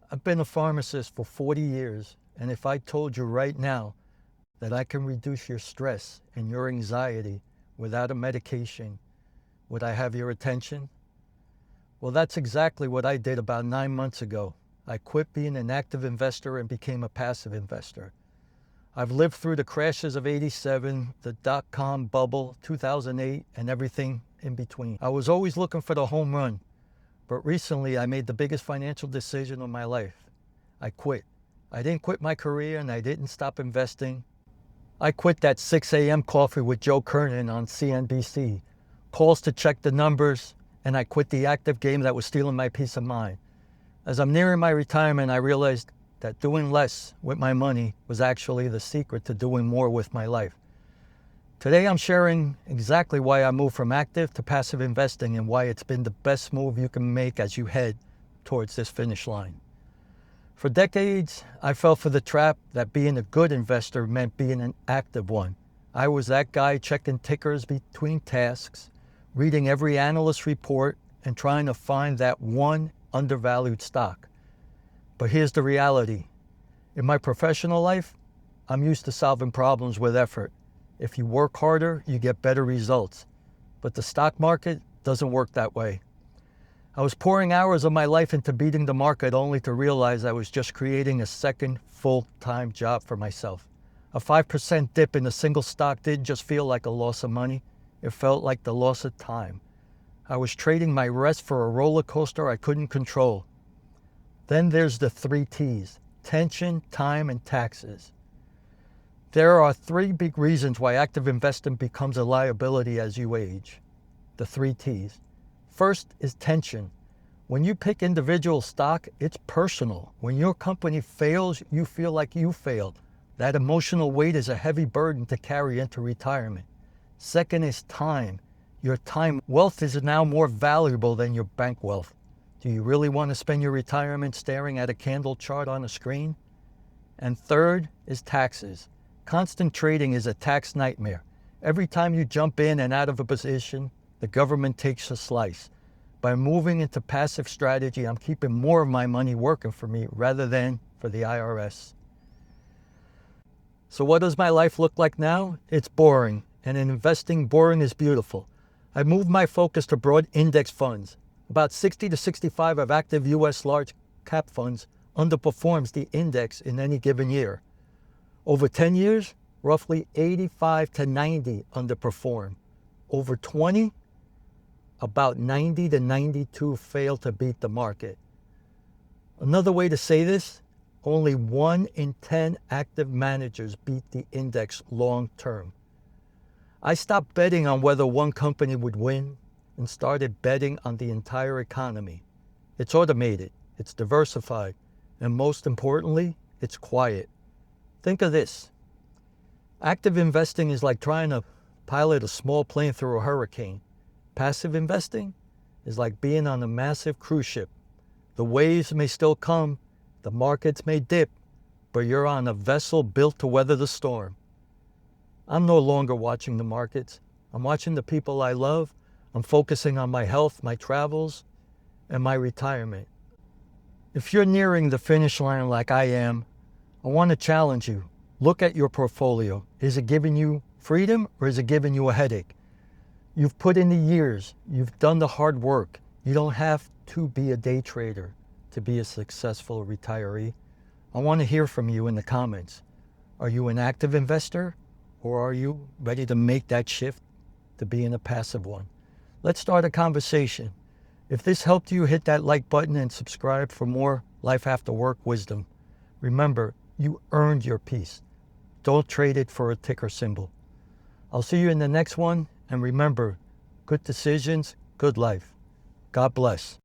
I've been a pharmacist for 40 years, and if I told you right now that I can reduce your stress and your anxiety without a medication, would I have your attention? Well, that's exactly what I did about 9 months ago. I quit being an active investor and became a passive investor. I've lived through the crashes of '87, the dot-com bubble, 2008, and everything in between. I was always looking for the home run, but recently I made the biggest financial decision of my life. I quit. I didn't quit my career and I didn't stop investing. I quit that 6 a.m. coffee with Joe Kernan on CNBC, calls to check the numbers, and I quit the active game that was stealing my peace of mind. As I'm nearing my retirement, I realized that doing less with my money was actually the secret to doing more with my life. Today I'm sharing exactly why I moved from active to passive investing and why it's been the best move you can make as you head towards this finish line. For decades, I fell for the trap that being a good investor meant being an active one. I was that guy checking tickers between tasks, reading every analyst report, and trying to find that one undervalued stock. But here's the reality. In my professional life, I'm used to solving problems with effort. If you work harder, you get better results. But the stock market doesn't work that way. I was pouring hours of my life into beating the market only to realize I was just creating a second full-time job for myself. A 5% dip in a single stock didn't just feel like a loss of money. It felt like the loss of time. I was trading my rest for a roller coaster I couldn't control. Then there's the 3 T's: tension, time, and taxes. There are 3 big reasons why active investing becomes a liability as you age. The 3 T's. First is tension. When you pick individual stock, it's personal. When your company fails, you feel like you failed. That emotional weight is a heavy burden to carry into retirement. Second is time. Your time wealth is now more valuable than your bank wealth. Do you really want to spend your retirement staring at a candle chart on a screen? And third is taxes. Constant trading is a tax nightmare. Every time you jump in and out of a position, the government takes a slice. By moving into passive strategy, I'm keeping more of my money working for me rather than for the IRS. So what does my life look like now? It's boring, and in investing, boring is beautiful. I moved my focus to broad index funds. About 60 to 65 of active U.S. large cap funds underperforms the index in any given year. Over 10 years, roughly 85 to 90 underperform. Over 20, about 90 to 92 fail to beat the market. Another way to say this, only 1 in 10 active managers beat the index long term. I stopped betting on whether one company would win and started betting on the entire economy. It's automated, it's diversified, and most importantly, it's quiet. Think of this. Active investing is like trying to pilot a small plane through a hurricane. Passive investing is like being on a massive cruise ship. The waves may still come, the markets may dip, but you're on a vessel built to weather the storm. I'm no longer watching the markets. I'm watching the people I love. I'm focusing on my health, my travels, and my retirement. If you're nearing the finish line like I am, I want to challenge you. Look at your portfolio. Is it giving you freedom or is it giving you a headache? You've put in the years. You've done the hard work. You don't have to be a day trader to be a successful retiree. I want to hear from you in the comments. Are you an active investor or are you ready to make that shift to being a passive one? Let's start a conversation. If this helped you, hit that like button and subscribe for more Life After Work wisdom. Remember, you earned your peace. Don't trade it for a ticker symbol. I'll see you in the next one, and remember, good decisions, good life. God bless.